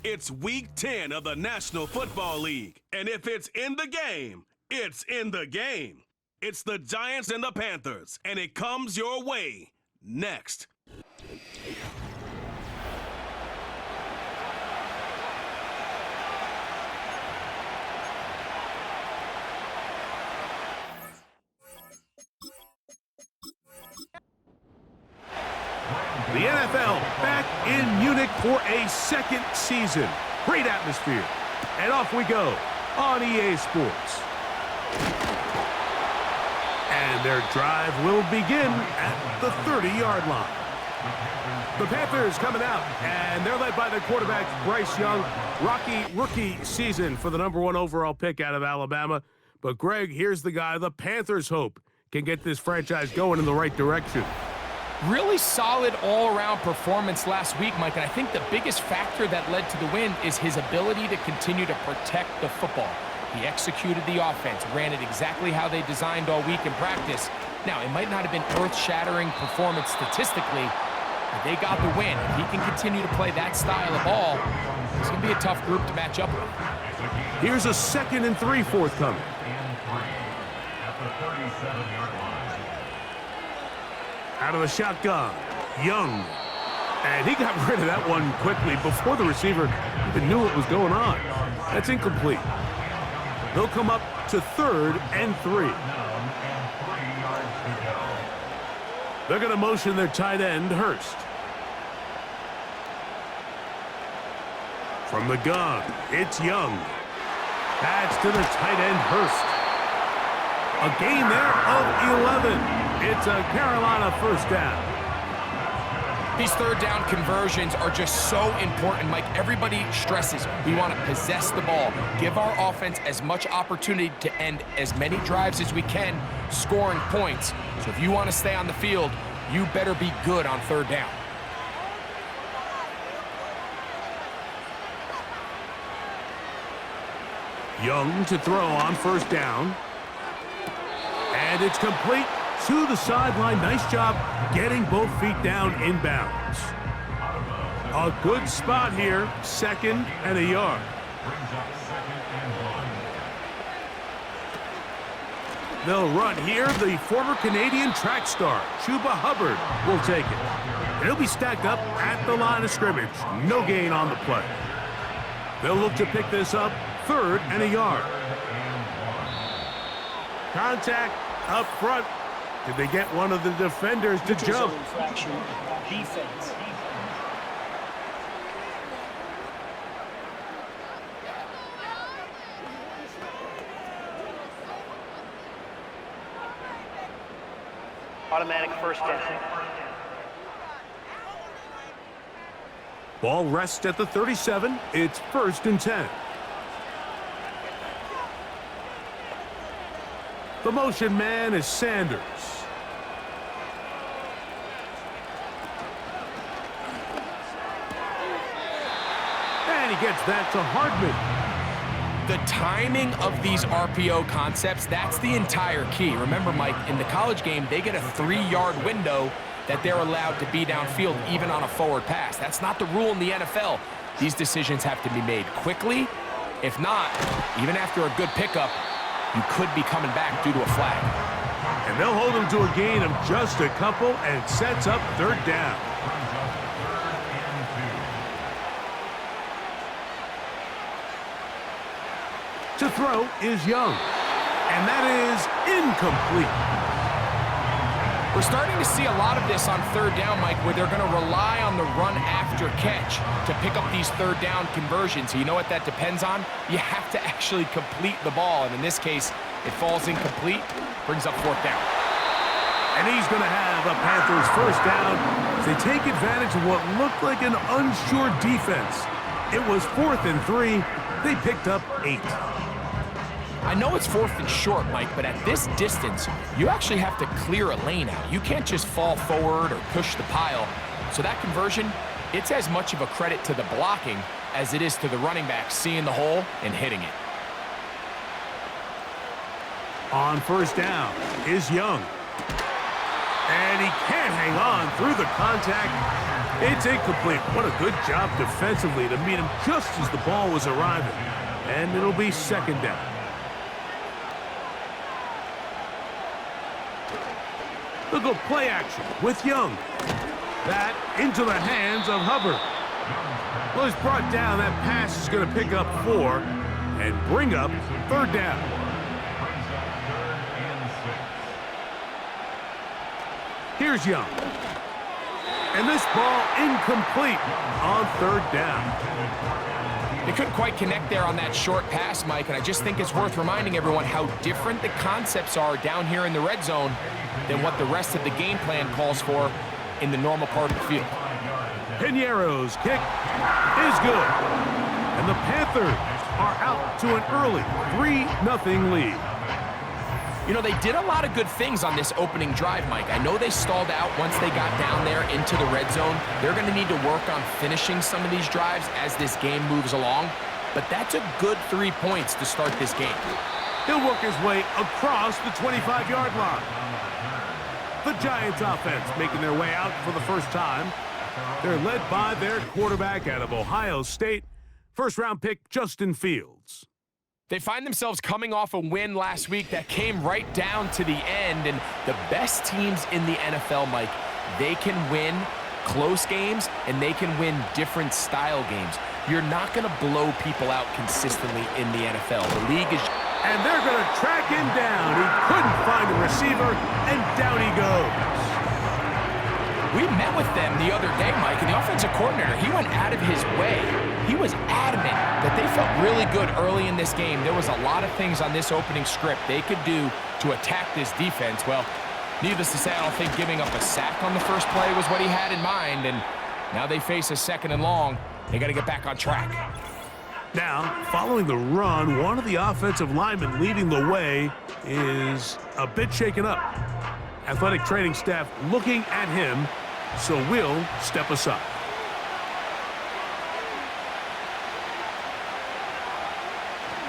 It's Week 10 of the National Football League, and if it's in the game, it's in the game. It's the Giants and the Panthers, and it comes your way next. The NFL back in Munich for a second season. Great atmosphere. And off we go on EA Sports. And their drive will begin at the 30-yard line. The Panthers coming out, and they're led by their quarterback, Bryce Young. Rocky rookie season for the #1 overall pick out of Alabama. But, Greg, here's the guy the Panthers hope can get this franchise going in the right direction. Really solid all-around performance last week, Mike, and I think the biggest factor that led to the win is his ability to continue to protect the football. He executed the offense, ran it exactly how they designed all week in practice. Now, it might not have been earth-shattering performance statistically, but they got the win. If he can continue to play that style of ball, it's going to be a tough group to match up with. Here's a 2nd and 3 forthcoming. Out of the shotgun, Young. And he got rid of that one quickly before the receiver even knew what was going on. That's incomplete. They'll come up to 3rd and 3. They're going to motion their tight end, Hurst. From the gun, it's Young. That's to the tight end, Hurst. A gain there of 11. It's a Carolina first down. These third down conversions are just so important, Mike. Everybody stresses we want to possess the ball, give our offense as much opportunity to end as many drives as we can, scoring points. So if you want to stay on the field, you better be good on third down. Young to throw on first down. And it's complete to the sideline. Nice job getting both feet down inbounds. A good spot here, 2nd and a yard. They'll run here. The former Canadian track star, Chuba Hubbard, will take it. He'll be stacked up at the line of scrimmage. No gain on the play. They'll look to pick this up, 3rd and a yard. Contact up front. Did they get one of the defenders to jump? Infraction, defense. Automatic first down. Ball rests at the 37. It's 1st and 10. The motion man is Sanders. And he gets that to Hardman. The timing of these RPO concepts, that's the entire key. Remember, Mike, in the college game, they get a 3-yard window that they're allowed to be downfield even on a forward pass. That's not the rule in the NFL. These decisions have to be made quickly. If not, even after a good pickup, you could be coming back due to a flag. And they'll hold him to a gain of just a couple and sets up 3rd down. To throw is Young. And that is incomplete. We're starting to see a lot of this on 3rd down, Mike, where they're going to rely on the run after catch to pick up these 3rd down conversions. So you know what that depends on? You have to actually complete the ball. And in this case, it falls incomplete, brings up 4th down. And he's going to have a Panthers first down as they take advantage of what looked like an unsure defense. It was 4th and 3. They picked up 8. I know it's 4th and short, Mike, but at this distance, you actually have to clear a lane out. You can't just fall forward or push the pile. So that conversion, it's as much of a credit to the blocking as it is to the running back seeing the hole and hitting it. On first down is Young. And he can't hang on through the contact. It's incomplete. What a good job defensively to meet him just as the ball was arriving. And it'll be second down. They'll go play action with Young. That into the hands of Hubbard. Well, he's brought down. That pass is going to pick up 4 and bring up third down. Here's Young. And this ball incomplete on third down. They couldn't quite connect there on that short pass, Mike, and I just think it's worth reminding everyone how different the concepts are down here in the red zone than what the rest of the game plan calls for in the normal part of the field. Piñeiro's kick is good. And the Panthers are out to an early 3-0 lead. You know, they did a lot of good things on this opening drive, Mike. I know they stalled out once they got down there into the red zone. They're going to need to work on finishing some of these drives as this game moves along. But that's a good 3 points to start this game. He'll work his way across the 25-yard line. The Giants offense making their way out for the first time. They're led by their quarterback out of Ohio State, first-round pick Justin Fields. They find themselves coming off a win last week that came right down to the end, and the best teams in the NFL, Mike, they can win close games and they can win different style games. You're not going to blow people out consistently in the NFL. The league is... And they're going to track him down. He couldn't find a receiver, and down he goes. We met with them the other day, Mike, and the offensive coordinator, he went out of his way. He was adamant that they felt really good early in this game. There was a lot of things on this opening script they could do to attack this defense. Well, needless to say, I don't think giving up a sack on the first play was what he had in mind, and now they face a 2nd and long. They got to get back on track. Now, following the run, one of the offensive linemen leading the way is a bit shaken up. Athletic training staff looking at him, so we'll step aside.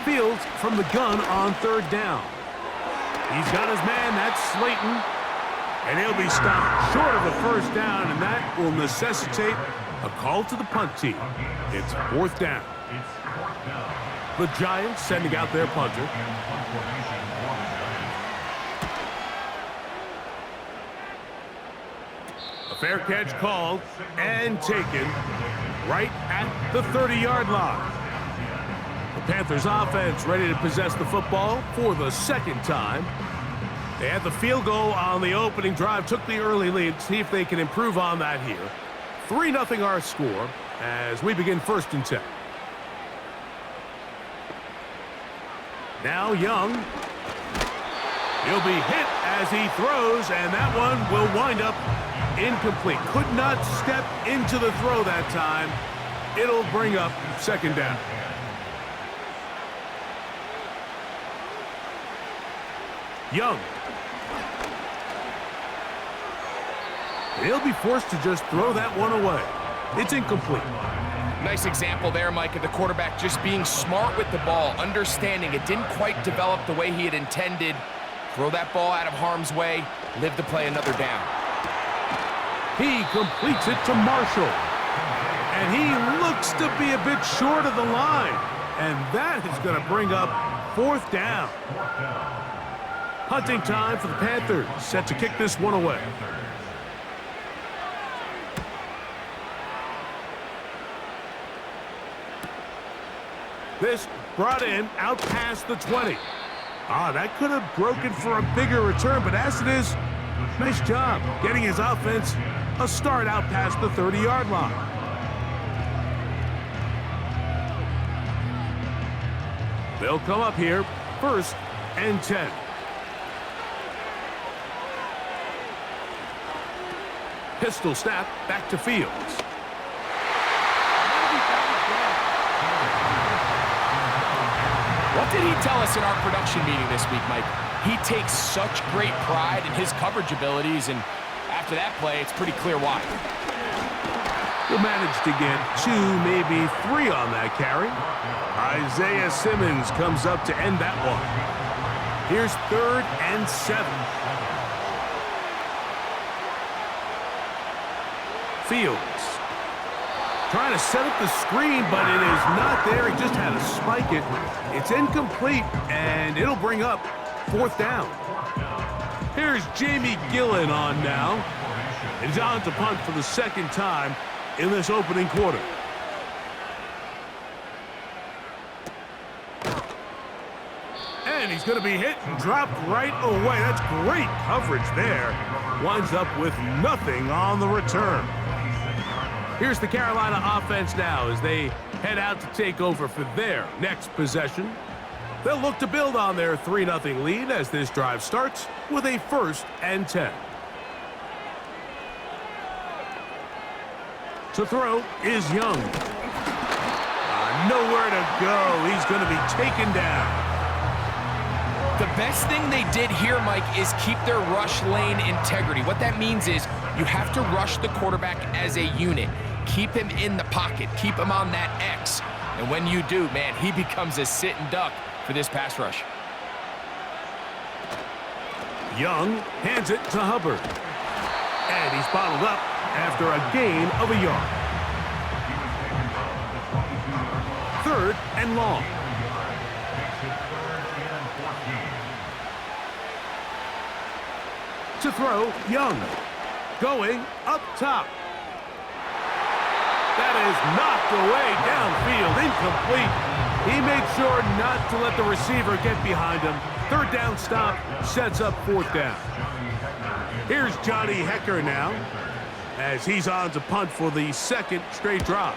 Fields from the gun on third down. He's got his man, that's Slayton, and he'll be stopped short of the first down, and that will necessitate a call to the punt team. It's 4th down. The Giants sending out their punter. A fair catch called and taken right at the 30-yard line. The Panthers offense ready to possess the football for the 2nd time. They had the field goal on the opening drive, took the early lead. See if they can improve on that here. 3-0 our score as we begin 1st and 10. Now Young. He'll be hit as he throws, and that one will wind up incomplete. Could not step into the throw that time. It'll bring up 2nd down. Young. He'll be forced to just throw that one away. It's incomplete. Nice example there, Mike, of the quarterback just being smart with the ball, understanding it didn't quite develop the way he had intended. Throw that ball out of harm's way, live to play another down. He completes it to Marshall. And he looks to be a bit short of the line. And that is going to bring up 4th down. Hunting time for the Panthers, set to kick this one away. This brought in out past the 20. That could have broken for a bigger return, but as it is, nice job getting his offense a start out past the 30-yard line. They'll come up here, 1st and 10. Pistol snap back to Fields. What did he tell us in our production meeting this week, Mike? He takes such great pride in his coverage abilities, and after that play, it's pretty clear why. He'll manage to get 2, maybe 3 on that carry. Isaiah Simmons comes up to end that one. Here's 3rd and 7. Fields. Trying to set up the screen, but it is not there. He just had to spike it. It's incomplete, and it'll bring up 4th down. Here's Jamie Gillen on now. He's on to punt for the 2nd time in this opening quarter. And he's going to be hit and dropped right away. That's great coverage there. Winds up with nothing on the return. Here's the Carolina offense now as they head out to take over for their next possession. They'll look to build on their 3-0 lead as this drive starts with a 1st and 10. To throw is Young. Nowhere to go. He's going to be taken down. The best thing they did here, Mike, is keep their rush lane integrity. What that means is you have to rush the quarterback as a unit. Keep him in the pocket. Keep him on that X. And when you do, man, he becomes a sit and duck for this pass rush. Young hands it to Hubbard. And he's bottled up after a gain of a yard. 3rd and long. To throw, Young. Going up top. That is knocked away downfield, incomplete. He made sure not to let the receiver get behind him. 3rd down stop sets up 4th down. Here's Johnny Hecker now as he's on to punt for the 2nd straight drive.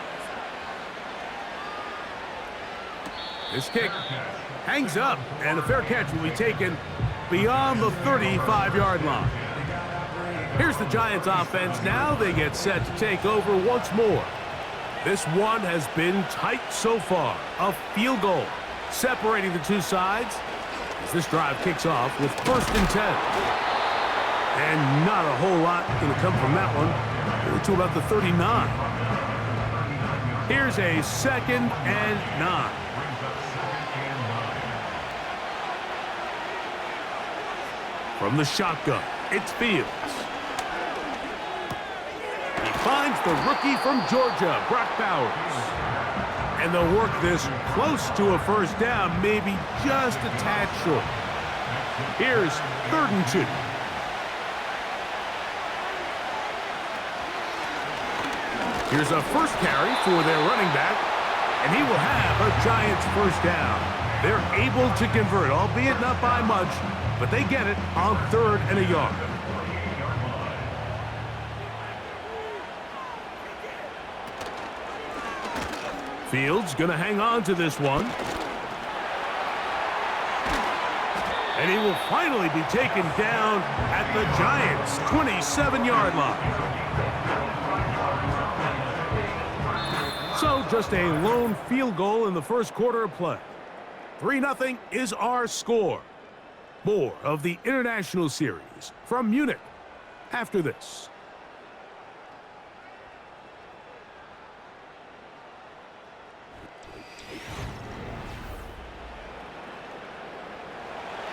This kick hangs up, and a fair catch will be taken beyond the 35-yard line. Here's the Giants offense now. They get set to take over once more. This one has been tight so far. A field goal separating the two sides as this drive kicks off with 1st and 10. And not a whole lot going to come from that one. We're to about the 39. Here's a 2nd and 9. From the shotgun, it's Fields. He finds the rookie from Georgia, Brock Bowers. And they'll work this close to a 1st down, maybe just a tad short. Here's 3rd and 2. Here's a 1st carry for their running back, and he will have a Giants 1st down. They're able to convert, albeit not by much, but they get it on 3rd and a yard. Fields going to hang on to this one. And he will finally be taken down at the Giants' 27-yard line. So just a lone field goal in the 1st quarter of play. 3-0 is our score. More of the International Series from Munich after this.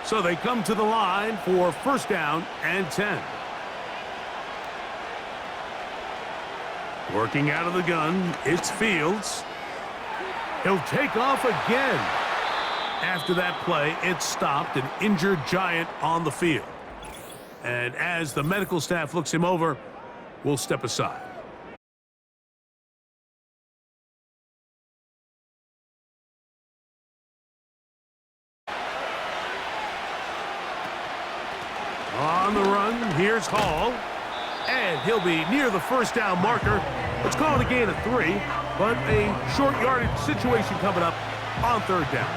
So they come to the line for 1st down and 10. Working out of the gun, it's Fields. He'll take off again. After that play, it stopped an injured Giant on the field. And as the medical staff looks him over, we'll step aside. On the run, here's Hall. And he'll be near the 1st down marker. Let's call it a gain of 3, but a short yardage situation coming up on 3rd down.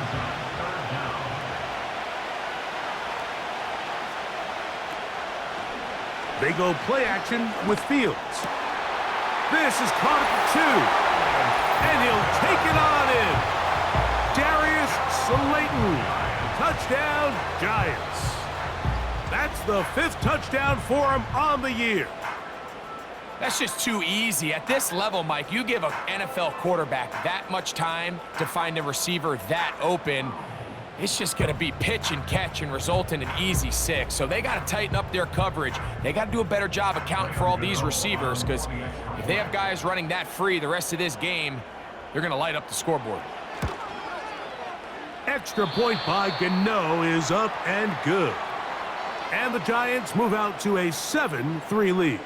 They go play action with Fields. This is caught at the 2. And he'll take it on in. Darius Slayton. Touchdown, Giants. That's the 5th touchdown for him on the year. That's just too easy. At this level, Mike, you give an NFL quarterback that much time to find a receiver that open, It's just going to be pitch and catch and result in an easy 6. So they got to tighten up their coverage. They got to do a better job accounting for all these receivers, because if they have guys running that free the rest of this game, they're going to light up the scoreboard. Extra point by Gano is up and good. And the Giants move out to a 7-3 lead.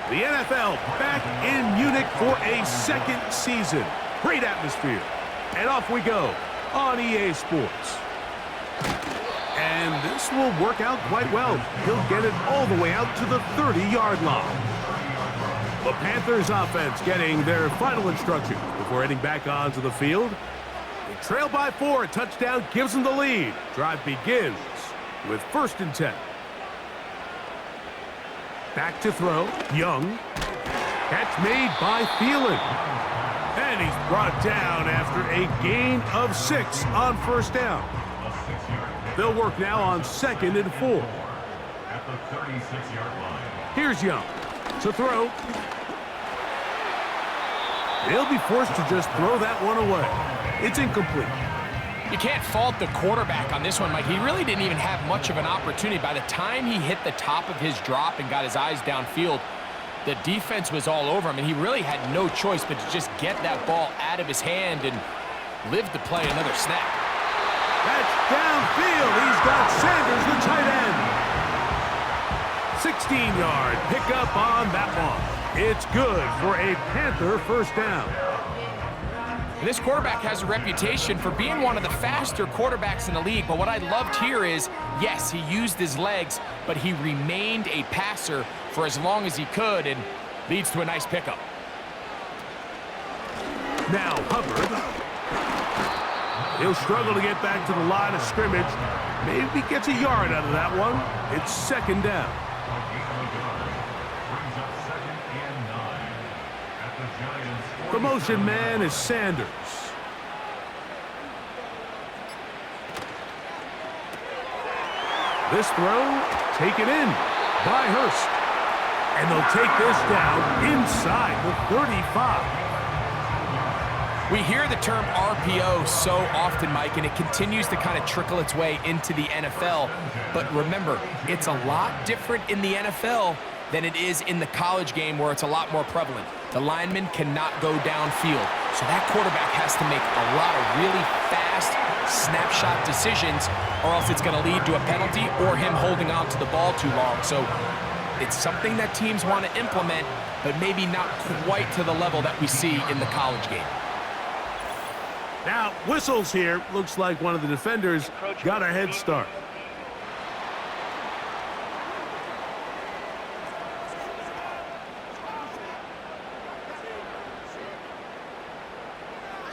The NFL back in Munich for a second season. Great atmosphere. And off we go on EA Sports. And this will work out quite well. He'll get it all the way out to the 30-yard line. The Panthers offense getting their final instructions before heading back onto the field. They trail by 4. A touchdown gives them the lead. Drive begins with 1st and 10. Back to throw. Young. Catch made by Thielen. And he's brought down after a gain of 6 on 1st down. They'll work now on 2nd and 4. At the 36-yard line. Here's Young to throw. They'll be forced to just throw that one away. It's incomplete. You can't fault the quarterback on this one, Mike. He really didn't even have much of an opportunity. By the time he hit the top of his drop and got his eyes downfield, the defense was all over him, and he really had no choice but to just get that ball out of his hand and live to play another snap. That's downfield. He's got Sanders, the tight end. 16-yard pickup on that one. It's good for a Panther 1st down. And this quarterback has a reputation for being one of the faster quarterbacks in the league, but what I loved here is, yes, he used his legs, but he remained a passer for as long as he could, and leads to a nice pickup. Now Hubbard. He'll struggle to get back to the line of scrimmage. Maybe gets a yard out of that one. It's 2nd down. The motion man is Sanders. This throw taken in by Hurst. And they'll take this down inside the 35. We hear the term RPO so often, Mike, and it continues to kind of trickle its way into the NFL. But remember, it's a lot different in the NFL than it is in the college game, where it's a lot more prevalent. The lineman cannot go downfield, so that quarterback has to make a lot of really fast snapshot decisions, or else it's going to lead to a penalty or him holding on to the ball too long. So it's something that teams want to implement, but maybe not quite to the level that we see in the college game. Now, whistles here. Looks like one of the defenders got a head start.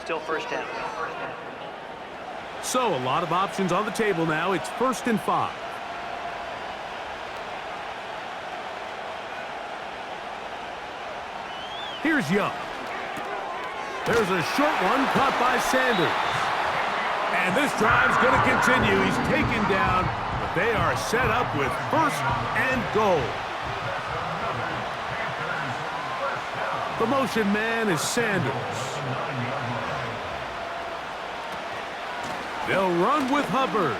Still 1st down. So, a lot of options on the table now. It's 1st and 5. Here's Young. There's a short one caught by Sanders. And this drive's going to continue. He's taken down, but they are set up with 1st and goal. The motion man is Sanders. They'll run with Hubbard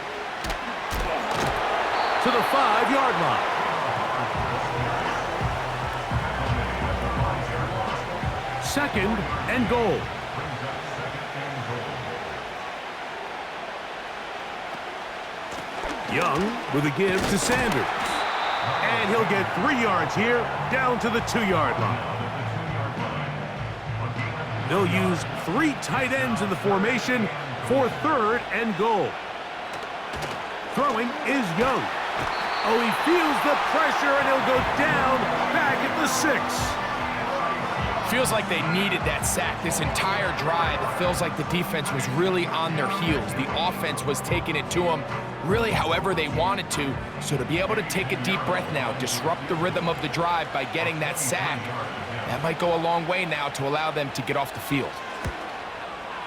to the 5-yard line. Second and goal. Young with a give to Sanders. And he'll get 3 yards here, down to the 2-yard line. They'll use 3 tight ends in the formation for 3rd and goal. Throwing is Young. Oh, he feels the pressure, and he'll go down back at the 6. Feels like they needed that sack this entire drive. It feels like the defense was really on their heels. The offense was taking it to them really however they wanted to. So to be able to take a deep breath now, disrupt the rhythm of the drive by getting that sack, that might go a long way now to allow them to get off the field.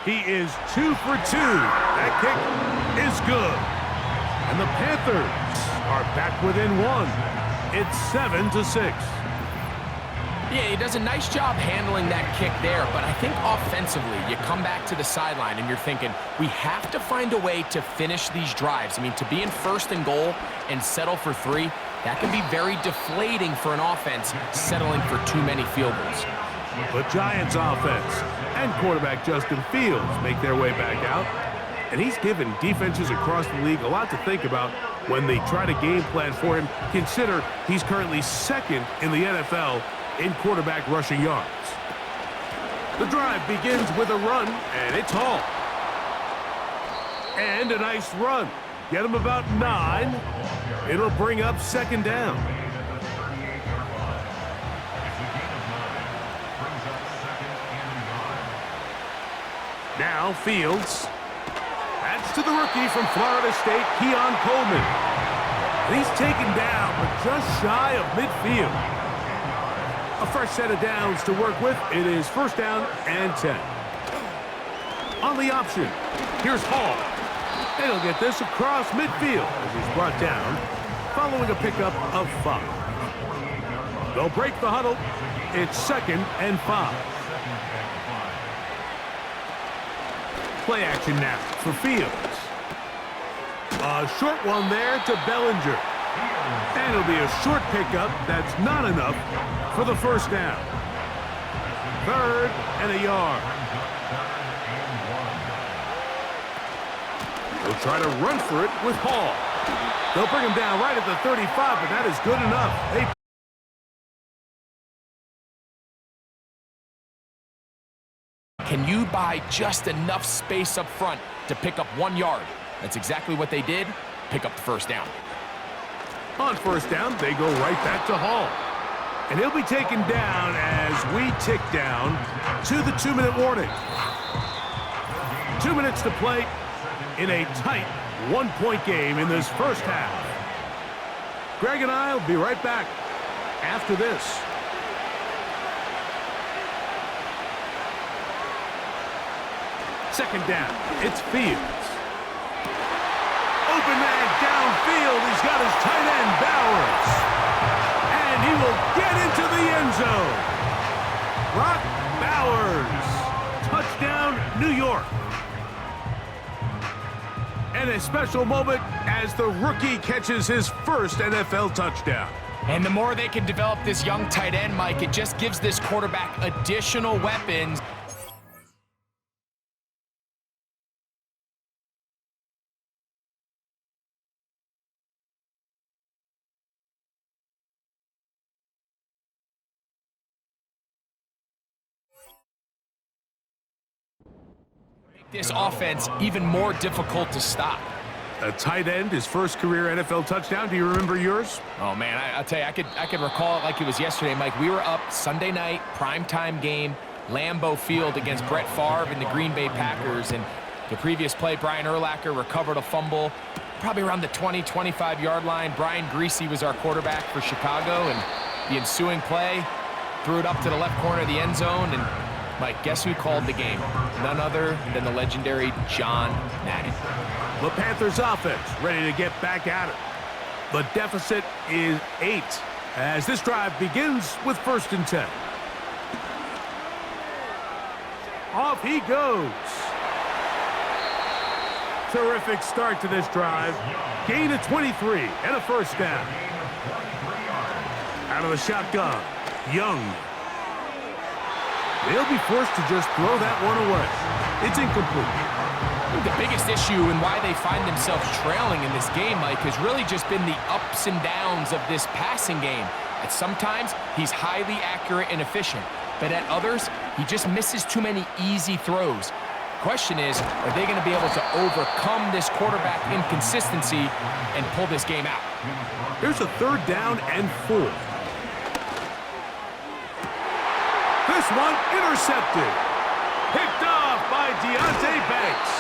He is 2 for 2. That kick is good. And the Panthers are back within 1. It's 7-6. Yeah, he does a nice job handling that kick there, but I think offensively, you come back to the sideline and you're thinking, we have to find a way to finish these drives. I mean, to be in 1st and goal and settle for 3, that can be very deflating for an offense settling for too many field goals. The Giants offense and quarterback Justin Fields make their way back out. And he's given defenses across the league a lot to think about when they try to game plan for him. Consider he's currently 2nd in the NFL in quarterback rushing yards. The drive begins with a run, and it's Hall. And a nice run. Get him about 9. It'll bring up 2nd down. Now Fields. That's to the rookie from Florida State, Keon Coleman. And he's taken down, but just shy of midfield. A fresh set of downs to work with. It is 1st down and 10. On the option, here's Hall. And he'll get this across midfield as he's brought down, following a pickup of 5. They'll break the huddle. It's 2nd and 5. Play action now for Fields. A short one there to Bellinger. And it'll be a short pickup that's not enough for the 1st down. 3rd and a yard. They'll try to run for it with Hall. They'll bring him down right at the 35, but that is good enough. Can you buy just enough space up front to pick up 1 yard? That's exactly what they did. Pick up the 1st down. On 1st down, they go right back to Hall. And he'll be taken down as we tick down to the 2-minute warning. 2 minutes to play in a tight 1-point game in this 1st half. Greg and I will be right back after this. Second down, it's Fields. Open man downfield. He's got his tight end, Bowers. And he will get into the end zone. Brock Bowers. Touchdown, New York. And a special moment as the rookie catches his 1st NFL touchdown. And the more they can develop this young tight end, Mike, it just gives this quarterback additional weapons. This offense even more difficult to stop. A tight end, his 1st career NFL touchdown. Do you remember yours? Oh man, I'll tell you, I could recall it like it was yesterday, Mike. We were up Sunday night, primetime game, Lambeau Field against Brett Favre and the Green Bay Packers. And the previous play, Brian Urlacher recovered a fumble, probably around the 20-25-yard line. Brian Greasy was our quarterback for Chicago, and the ensuing play, threw it up to the left corner of the end zone, and Mike, guess who called the game? None other than the legendary John Madden. The Panthers offense ready to get back at it. The deficit is 8 as this drive begins with 1st and 10. Off he goes. Terrific start to this drive. Gain of 23 and a 1st down. Out of the shotgun, Young. They'll be forced to just throw that one away. It's incomplete. The biggest issue and why they find themselves trailing in this game, Mike, has really just been the ups and downs of this passing game. At sometimes, he's highly accurate and efficient, but at others, he just misses too many easy throws. Question is, are they going to be able to overcome this quarterback inconsistency and pull this game out? Here's a 3rd down and 4. This one intercepted. Picked off by Deonte Banks.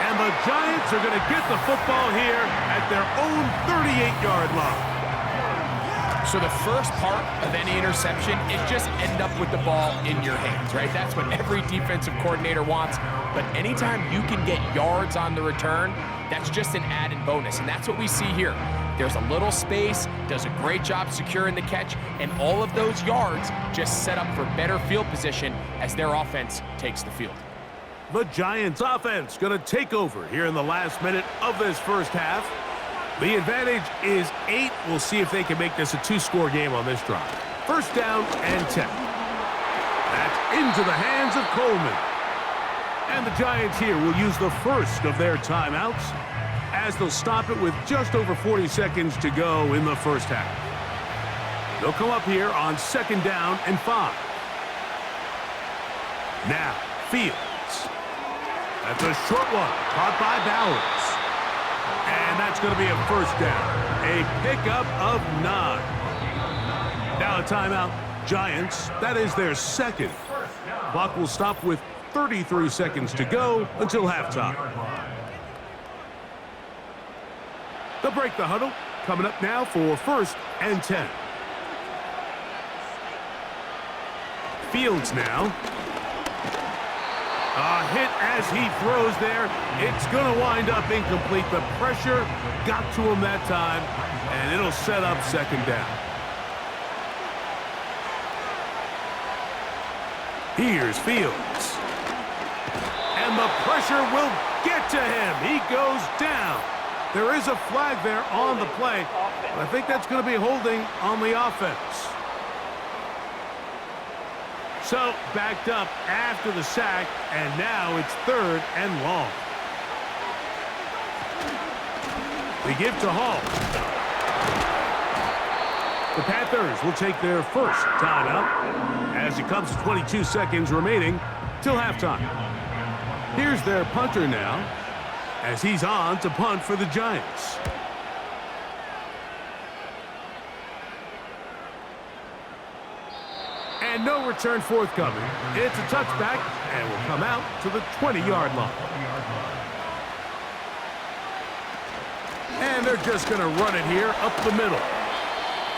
And the Giants are going to get the football here at their own 38-yard line. So the first part of any interception is just end up with the ball in your hands, right? That's what every defensive coordinator wants. But anytime you can get yards on the return, that's just an added bonus. And that's what we see here. There's a little space, does a great job securing the catch, and all of those yards just set up for better field position as their offense takes the field. The Giants offense going to take over here in the last minute of this first half. The advantage is 8. We'll see if they can make this a 2-score game on this drive. First down and 10. That's into the hands of Coleman. And the Giants here will use the first of their timeouts as they'll stop it with just over 40 seconds to go in the first half. They'll come up here on second down and 5. Now, Fields. That's a short one, caught by Bowers. And that's going to be a first down. A pickup of 9. Now a timeout. Giants, that is their second. Clock will stop with 33 seconds to go until halftime. They'll break the huddle. Coming up now for first and 10. Fields now. A hit as he throws there. It's going to wind up incomplete. The pressure got to him that time, and it'll set up second down. Here's Fields. And the pressure will get to him. He goes down. There is a flag there on the play, but I think that's going to be holding on the offense. So, backed up after the sack, and now it's third and long. They give to Hall. The Panthers will take their first timeout as it comes to 22 seconds remaining till halftime. Here's their punter now as he's on to punt for the Giants. And no return forthcoming. It's a touchback and will come out to the 20-yard line. And they're just going to run it here up the middle.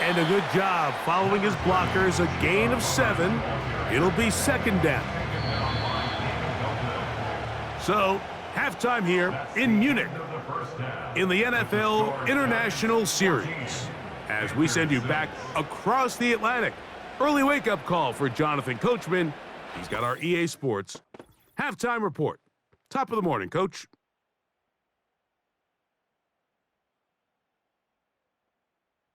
And a good job following his blockers. A gain of 7. It'll be second down. So, halftime here in Munich in the NFL International Series as we send you back across the Atlantic. Early wake-up call for Jonathan Coachman. He's got our EA Sports halftime report. Top of the morning, Coach.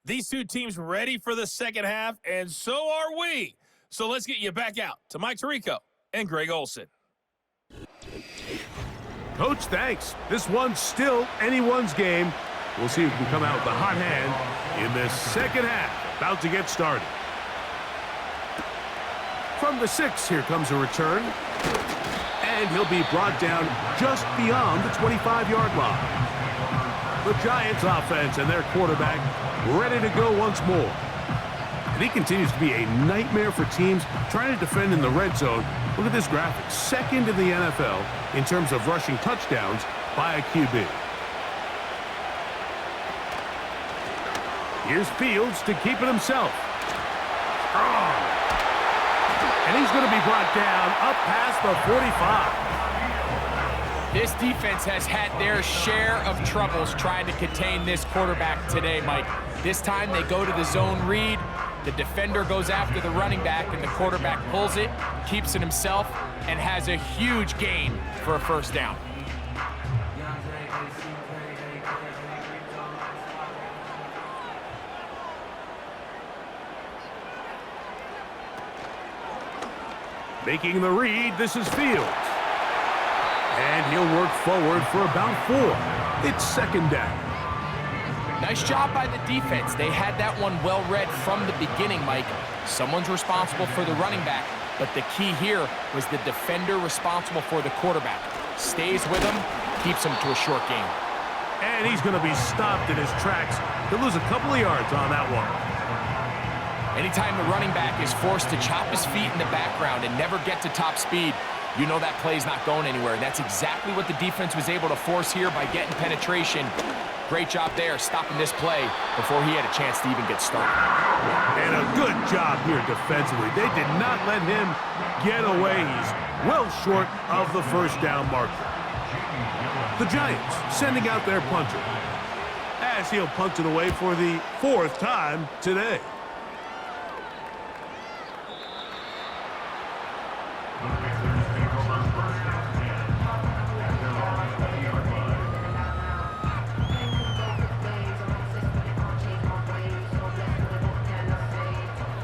These two teams ready for the second half, and so are we. So let's get you back out to Mike Tirico and Greg Olson. Coach, thanks. This one's still anyone's game. We'll see who can come out with a hot hand in this second half. About to get started. From the 6, here comes a return. And he'll be brought down just beyond the 25-yard line. The Giants offense and their quarterback ready to go once more. And he continues to be a nightmare for teams trying to defend in the red zone. Look at this graphic. Second in the NFL in terms of rushing touchdowns by a QB. Here's Fields to keep it himself. And he's going to be brought down up past the 45. This defense has had their share of troubles trying to contain this quarterback today, Mike. This time they go to the zone read. The defender goes after the running back, and the quarterback pulls it, keeps it himself, and has a huge gain for a first down. Making the read, this is Fields. And he'll work forward for about 4. It's second down. Nice job by the defense. They had that one well read from the beginning, Mike. Someone's responsible for the running back, but the key here was the defender responsible for the quarterback. Stays with him, keeps him to a short gain. And he's going to be stopped in his tracks. He'll lose a couple of yards on that one. Anytime the running back is forced to chop his feet in the background and never get to top speed, you know that play's not going anywhere. That's exactly what the defense was able to force here by getting penetration. Great job there, stopping this play before he had a chance to even get started. And a good job here defensively. They did not let him get away. He's well short of the first down marker. The Giants sending out their punter. as he'll punt it away for the 4th time today.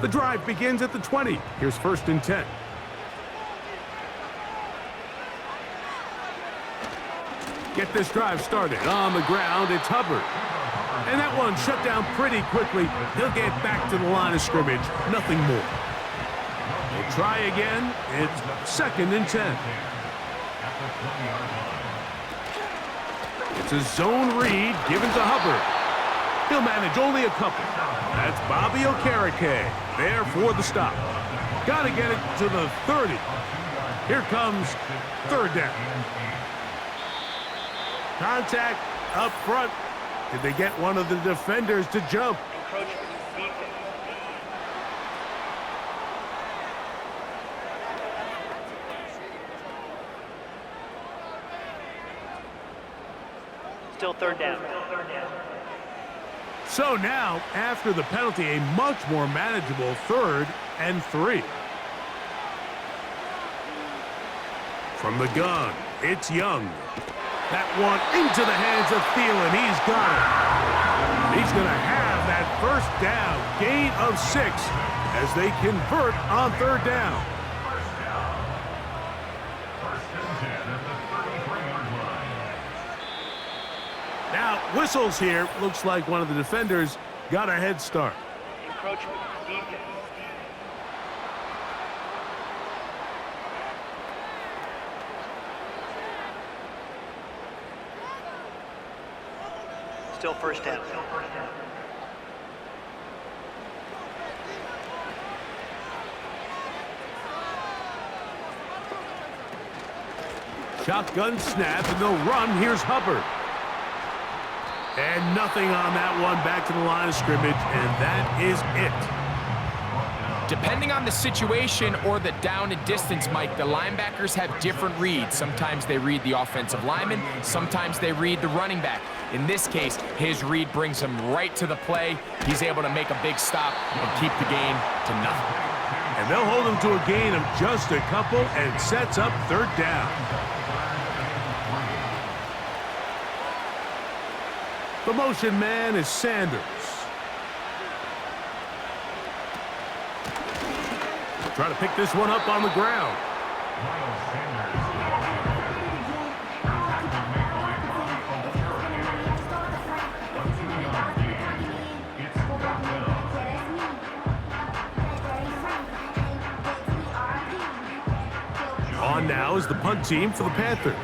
The drive begins at the 20. Here's 1st and 10. Get this drive started. On the ground, it's Hubbard. And that one shut down pretty quickly. He'll get back to the line of scrimmage. Nothing more. We'll try again. It's 2nd and 10. It's a zone read given to Hubbard. He'll manage only a couple. That's Bobby Okereke there for the stop. Got to get it to the 30. Here comes 3rd down. Contact up front. Did they get one of the defenders to jump? Still 3rd down. So now, after the penalty, a much more manageable 3rd and 3. From the gun, it's Young. That one into the hands of Thielen. He's got it. He's going to have that 1st down, gain of 6 as they convert on 3rd down. Now, whistles here. Looks like one of the defenders got a head start. Encroachment defense. Still 1st down. Shotgun snap, and they'll run. Here's Hubbard. And nothing on that one. Back to the line of scrimmage, and that is it. Depending on the situation or the down and distance, Mike, the linebackers have different reads. Sometimes they read the offensive lineman. Sometimes they read the running back. In this case, his read brings him right to the play. He's able to make a big stop and keep the gain to nothing. And they'll hold him to a gain of just a couple and sets up 3rd down. The motion man is Sanders. Try to pick this one up on the ground. On now is the punt team for the Panthers.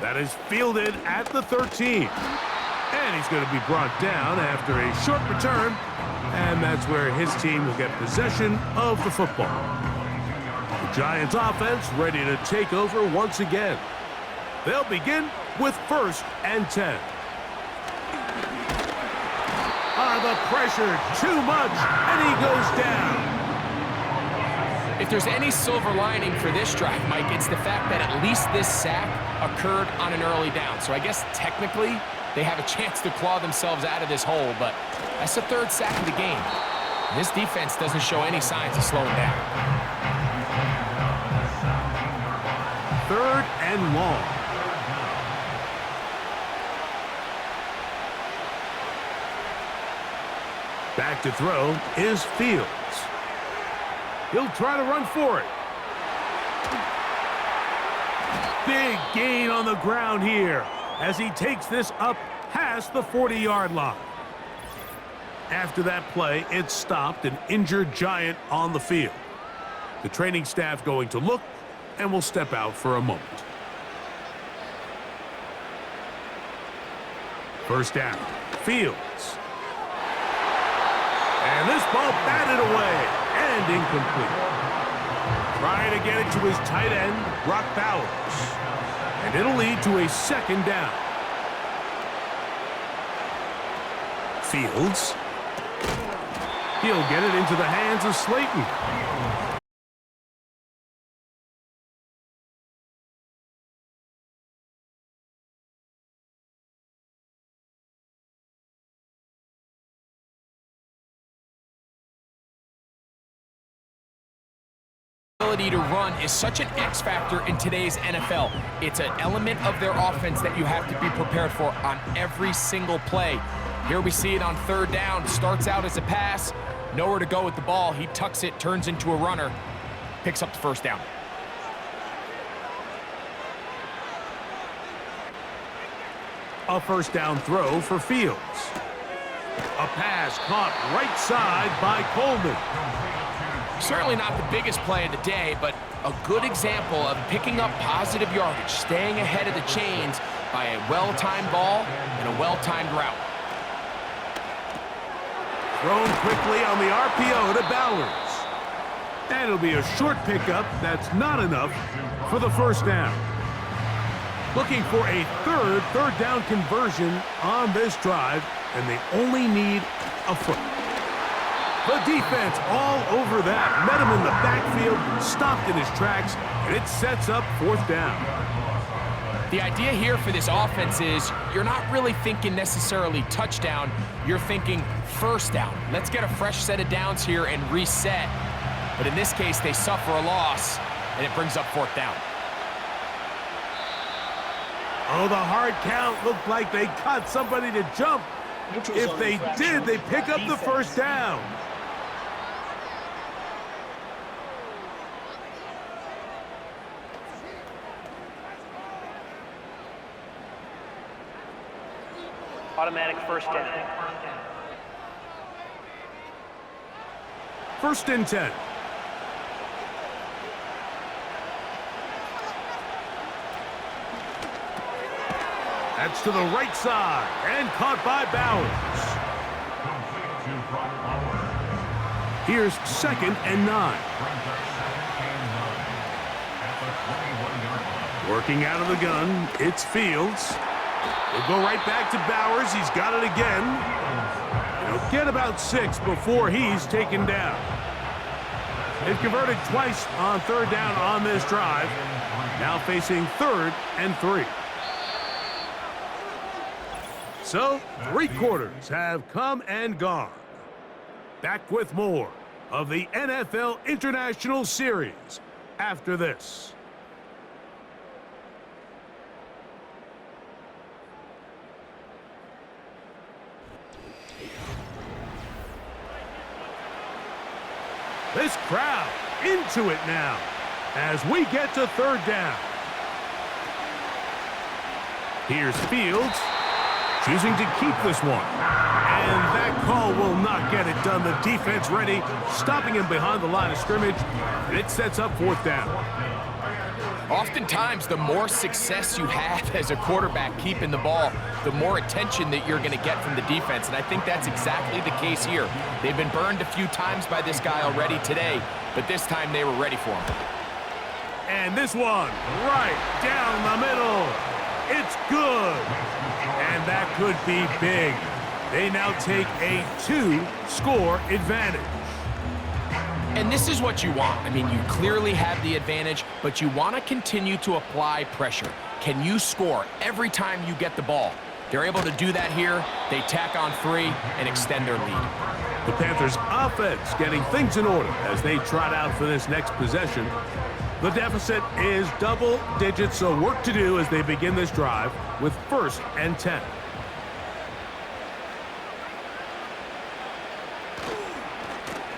That is fielded at the 13. And he's going to be brought down after a short return. And that's where his team will get possession of the football. The Giants offense ready to take over once again. They'll begin with 1st and 10. The pressure, too much, and he goes down. If there's any silver lining for this drive, Mike, it's the fact that at least this sack occurred on an early down. So I guess technically they have a chance to claw themselves out of this hole, but that's the 3rd sack of the game. This defense doesn't show any signs of slowing down. 3rd and long. Back to throw is Fields. He'll try to run for it. Big gain on the ground here as he takes this up past the 40-yard line. After that play, it stopped an injured Giant on the field. The training staff going to look and will step out for a moment. 1st down, Fields. And this ball batted away and incomplete. Trying to get it to his tight end, Brock Bowers. And it'll lead to a 2nd down. Fields. He'll get it into the hands of Slayton. Ability to run is such an X factor in today's NFL. It's an element of their offense that you have to be prepared for on every single play. Here we see it on third down. Starts out as a pass, nowhere to go with the ball. He tucks it, turns into a runner, picks up the first down. A first down throw for Fields. A pass caught right side by Coleman. Certainly not the biggest play of the day, but a good example of picking up positive yardage, staying ahead of the chains by a well-timed ball and a well-timed route. Thrown quickly on the RPO to Bowers. And it'll be a short pickup that's not enough for the first down. Looking for a third down conversion on this drive, and they only need a foot. The defense all over that. Met him in the backfield, stopped in his tracks, and it sets up fourth down. The idea here for this offense is you're not really thinking necessarily touchdown. You're thinking first down. Let's get a fresh set of downs here and reset. But in this case, they suffer a loss, and it brings up fourth down. Oh, the hard count looked like they caught somebody to jump. If they did, they pick up the first down. Automatic first down. First and 10. That's to the right side and caught by Bowers. Here's second and 9. Working out of the gun, it's Fields. We'll go right back to Bowers. He's got it again. He'll get about 6 before he's taken down. They've converted twice on third down on this drive. Now facing 3rd and 3. So, 3 quarters have come and gone. Back with more of the NFL International Series after this. This crowd into it now as we get to third down. Here's Fields. Choosing to keep this one. And that call will not get it done. The defense ready, stopping him behind the line of scrimmage. And it sets up fourth down. Oftentimes, the more success you have as a quarterback keeping the ball, the more attention that you're going to get from the defense. And I think that's exactly the case here. They've been burned a few times by this guy already today, but this time they were ready for him. And this one, right down the middle. It's good. And that could be big. They now take a 2-score advantage. And this is what you want. I mean, you clearly have the advantage, but you want to continue to apply pressure. Can you score every time you get the ball? They're able to do that here. They tack on 3 and extend their lead. The Panthers' offense getting things in order as they trot out for this next possession. The deficit is double digits, so work to do as they begin this drive with 1st and 10.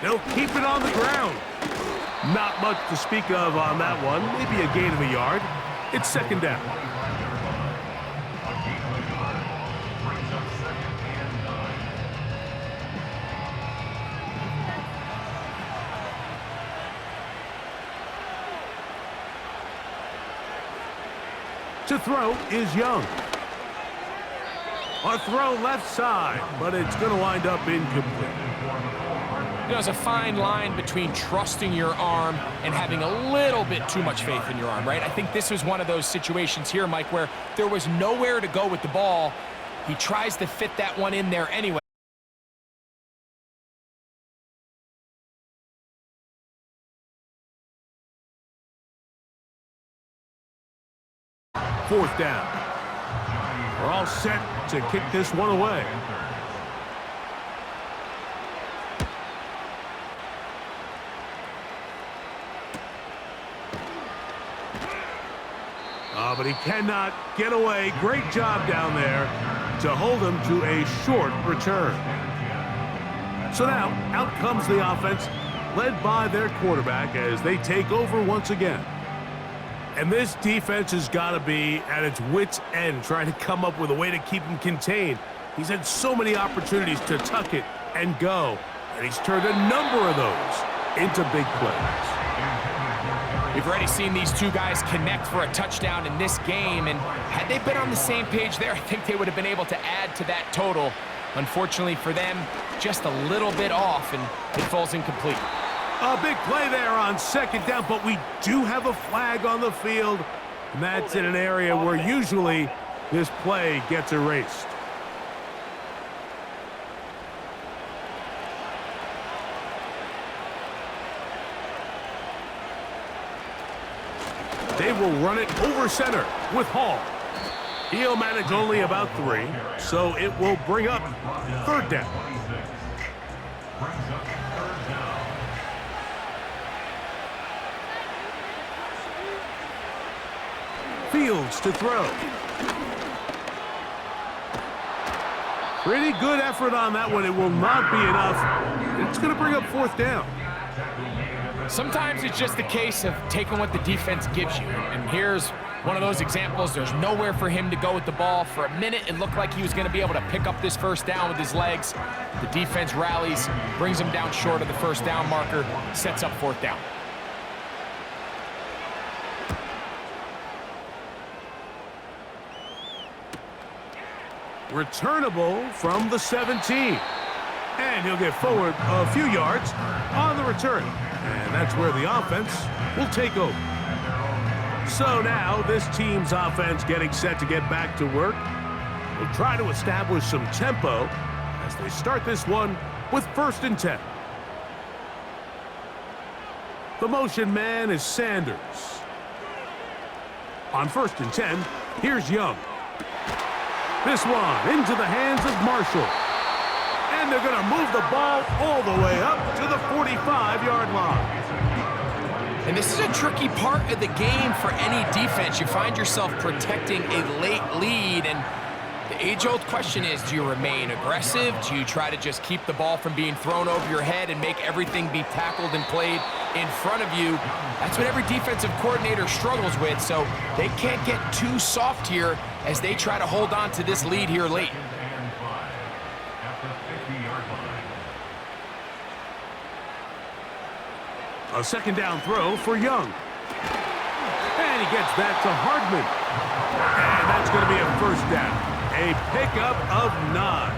They'll keep it on the ground. Not much to speak of on that one. Maybe a gain of a yard. It's second down. To throw is Young. A throw left side, but it's going to wind up incomplete. There's a fine line between trusting your arm and having a little bit too much faith in your arm, right? I think this was one of those situations here, Mike, where there was nowhere to go with the ball. He tries to fit that one in there anyway. Fourth down. We're all set to kick this one away. But he cannot get away. Great job down there to hold him to a short return. So now, out comes the offense, led by their quarterback as they take over once again. And this defense has got to be at its wits' end, trying to come up with a way to keep him contained. He's had so many opportunities to tuck it and go, and he's turned a number of those into big plays. We've already seen these two guys connect for a touchdown in this game, and had they been on the same page there, I think they would have been able to add to that total. Unfortunately for them, just a little bit off, and it falls incomplete. A big play there on second down, but we do have a flag on the field, and that's in an area where usually this play gets erased. They will run it over center with Hall. He'll manage only about 3, so it will bring up third down. Fields to throw. Pretty good effort on that one. It will not be enough. It's going to bring up fourth down. Sometimes it's just a case of taking what the defense gives you. And here's one of those examples. There's nowhere for him to go with the ball. For a minute, it looked like he was going to be able to pick up this first down with his legs. The defense rallies, brings him down short of the first down marker, sets up fourth down. Returnable from the 17. And he'll get forward a few yards on the return. And that's where the offense will take over. So now this team's offense getting set to get back to work. We'll try to establish some tempo as they start this one with 1st and 10. The motion man is Sanders. On 1st and 10, here's Young. This one into the hands of Marshall. And they're going to move the ball all the way up to the 45-yard line. And this is a tricky part of the game for any defense. You find yourself protecting a late lead, and the age-old question is, do you remain aggressive? Do you try to just keep the ball from being thrown over your head and make everything be tackled and played in front of you? That's what every defensive coordinator struggles with, so they can't get too soft here as they try to hold on to this lead here late. A second down throw for Young. And he gets that to Hardman. And that's going to be a first down. A pickup of 9.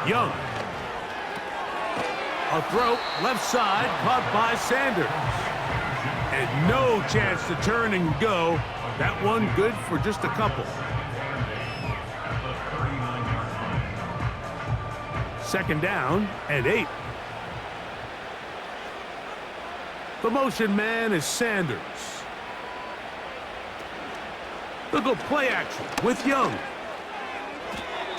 Young. A throw left side caught by Sanders. And no chance to turn and go. That one good for just a couple. Second down and 8. The motion man is Sanders. They'll go play action with Young.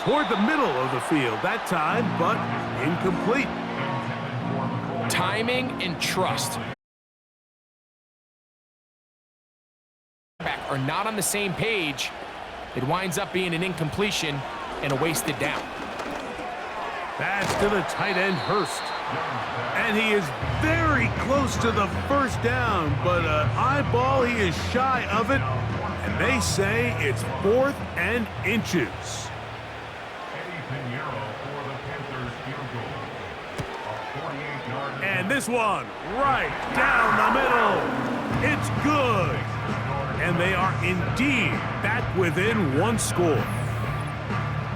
Toward the middle of the field that time, but incomplete. Timing and trust are not on the same page. It winds up being an incompletion and a wasted down. Pass to the tight end, Hurst. And he is very close to the first down, but an eyeball, he is shy of it. And they say it's 4th and inches. And this one, right down the middle. It's good. And they are indeed back within 1 score.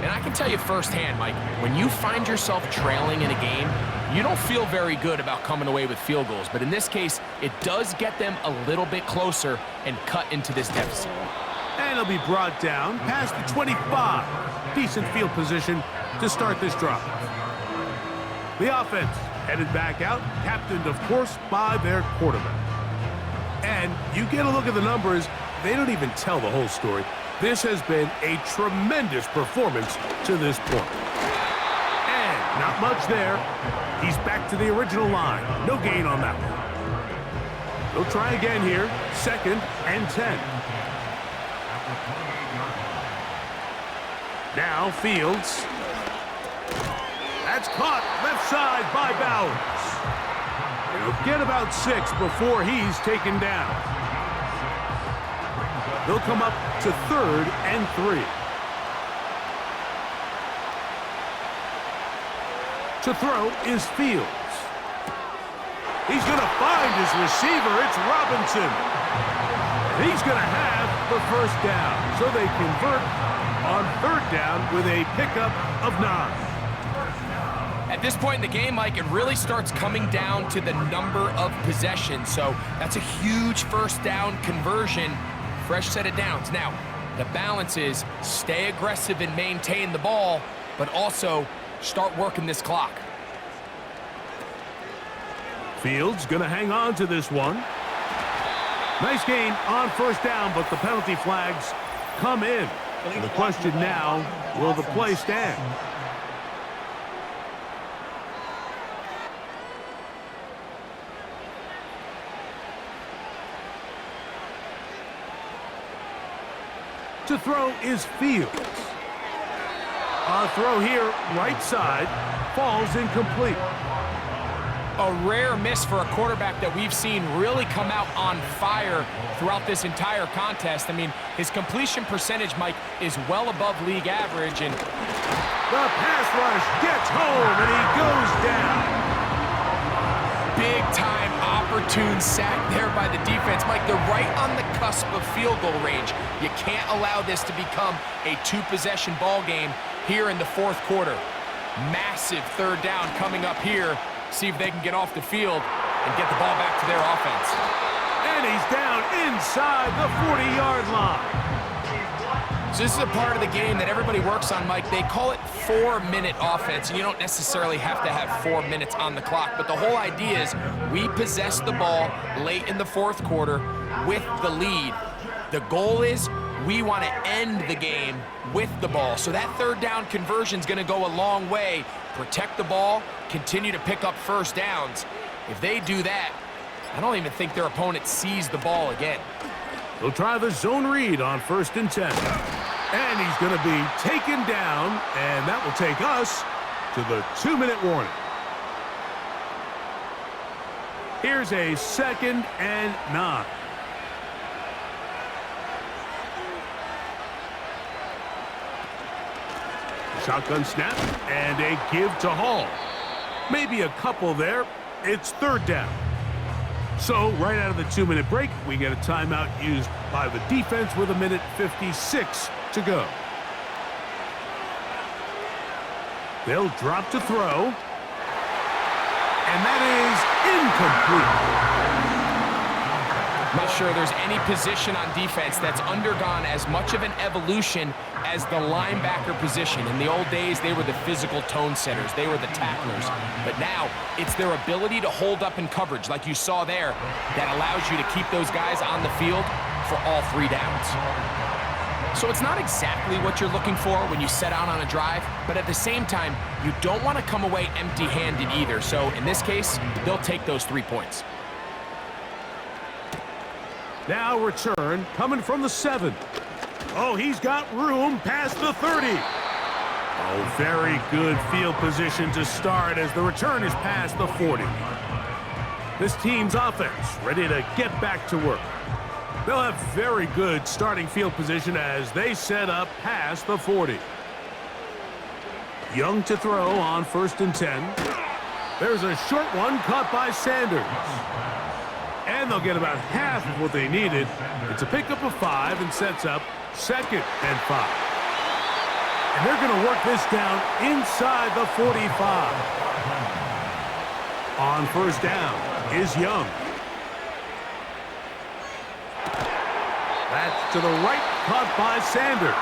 And I can tell you firsthand, Mike, when you find yourself trailing in a game, you don't feel very good about coming away with field goals. But in this case, it does get them a little bit closer and cut into this deficit. And it'll be brought down past the 25. Decent field position to start this drive. The offense headed back out, captained, of course, by their quarterback. And you get a look at the numbers, they don't even tell the whole story. This has been a tremendous performance to this point. And Not much there. He's back to the original line. No gain on that one. They'll try again here. 2nd and 10. Now Fields. That's caught left side by Bowers. He'll get about 6 before he's taken down. They'll come up to 3rd and 3. To throw is Fields. He's going to find his receiver. It's Robinson. He's going to have the first down. So they convert on 3rd down with a pickup of 9. At this point in the game, Mike, it really starts coming down to the number of possessions. So that's a huge first down conversion. Fresh set of downs. Now, the balance is stay aggressive and maintain the ball, but also start working this clock. Fields going to hang on to this one. Nice gain on first down, but the penalty flags come in. And the question now, will the play stand? To throw is Fields. A throw here, right side, falls incomplete. A rare miss for a quarterback that we've seen really come out on fire throughout this entire contest. I mean, his completion percentage, Mike, is well above league average. And the pass rush gets home, and he goes down. Big-time opportune sack there by the defense. Mike, they're right on the cusp of field goal range. You can't allow this to become a 2-possession ball game here in the 4th quarter. Massive 3rd down coming up here. See if they can get off the field and get the ball back to their offense. And he's down inside the 40-yard line. So this is a part of the game that everybody works on, Mike. They call it 4-minute offense, and you don't necessarily have to have 4 minutes on the clock. But the whole idea is we possess the ball late in the 4th quarter with the lead. The goal is we want to end the game with the ball. So that 3rd down conversion is going to go a long way. Protect the ball, continue to pick up first downs. If they do that, I don't even think their opponent sees the ball again. They'll try the zone read on 1st and 10. And he's going to be taken down, and that will take us to the 2-minute warning. Here's a 2nd and 9. Shotgun snap and a give to Hall. Maybe a couple there. It's 3rd down. So right out of the 2-minute break, we get a timeout used by the defense with 1:56 to go. They'll drop to throw. And that is incomplete. I'm not sure there's any position on defense that's undergone as much of an evolution as the linebacker position. In the old days, they were the physical tone setters. They were the tacklers. But now, it's their ability to hold up in coverage, like you saw there, that allows you to keep those guys on the field for all 3 downs. So it's not exactly what you're looking for when you set out on a drive, but at the same time, you don't want to come away empty-handed either. So in this case, they'll take those 3 points. Now return coming from the 7. Oh, he's got room past the 30. Oh, very good field position to start as the return is past the 40. This team's offense ready to get back to work. They'll have very good starting field position as they set up past the 40. Young to throw on 1st and 10. There's a short one caught by Sanders. And they'll get about half of what they needed. It's a pickup of 5 and sets up 2nd and 5. And they're going to work this down inside the 45. On 1st down is Young. That's to the right, caught by Sanders.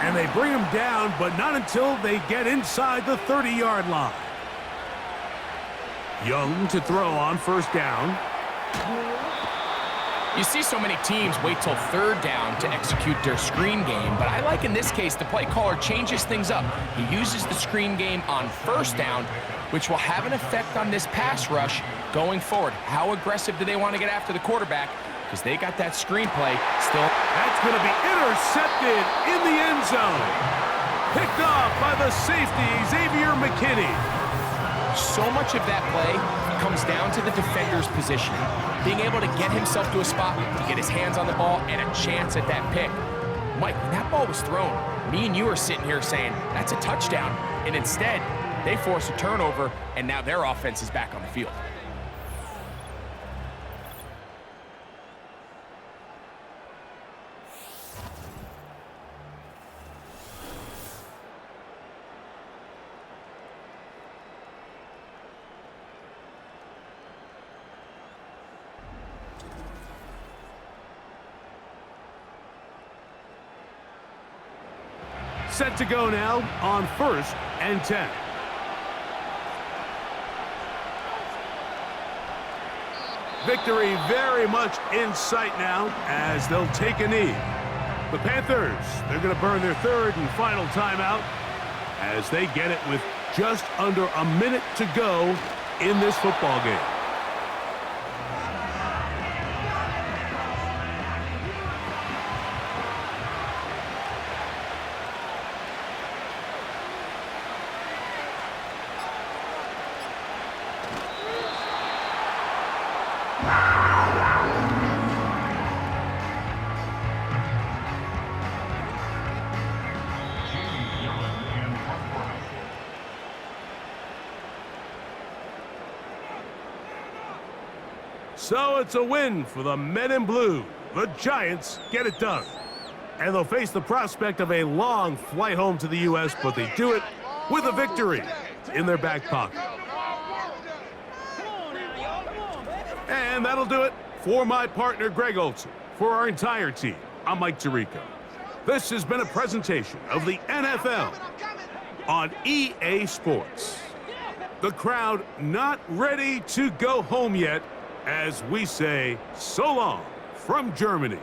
And they bring him down, but not until they get inside the 30-yard line. Young to throw on 1st down. You see so many teams wait till third down to execute their screen game, but I like in this case the play caller changes things up. He uses the screen game on first down, which will have an effect on this pass rush going forward. How aggressive do they want to get after the quarterback? Because they got that screenplay still. That's going to be intercepted in the end zone. Picked off by the safety, Xavier McKinney. So much of that play comes down to the defender's positioning. Being able to get himself to a spot to get his hands on the ball and a chance at that pick. Mike, when that ball was thrown, me and you are sitting here saying, that's a touchdown. And instead, they force a turnover, and now their offense is back on the field. Set to go now on 1st and 10. Victory very much in sight now as they'll take a knee. The Panthers, they're going to burn their third and final timeout as they get it with just under a minute to go in this football game. So it's a win for the men in blue. The Giants get it done. And they'll face the prospect of a long flight home to the U.S., but they do it with a victory in their back pocket. And that'll do it for my partner, Greg Olson. For our entire team, I'm Mike Tirico. This has been a presentation of the NFL on EA Sports. The crowd not ready to go home yet, as we say so long from Germany.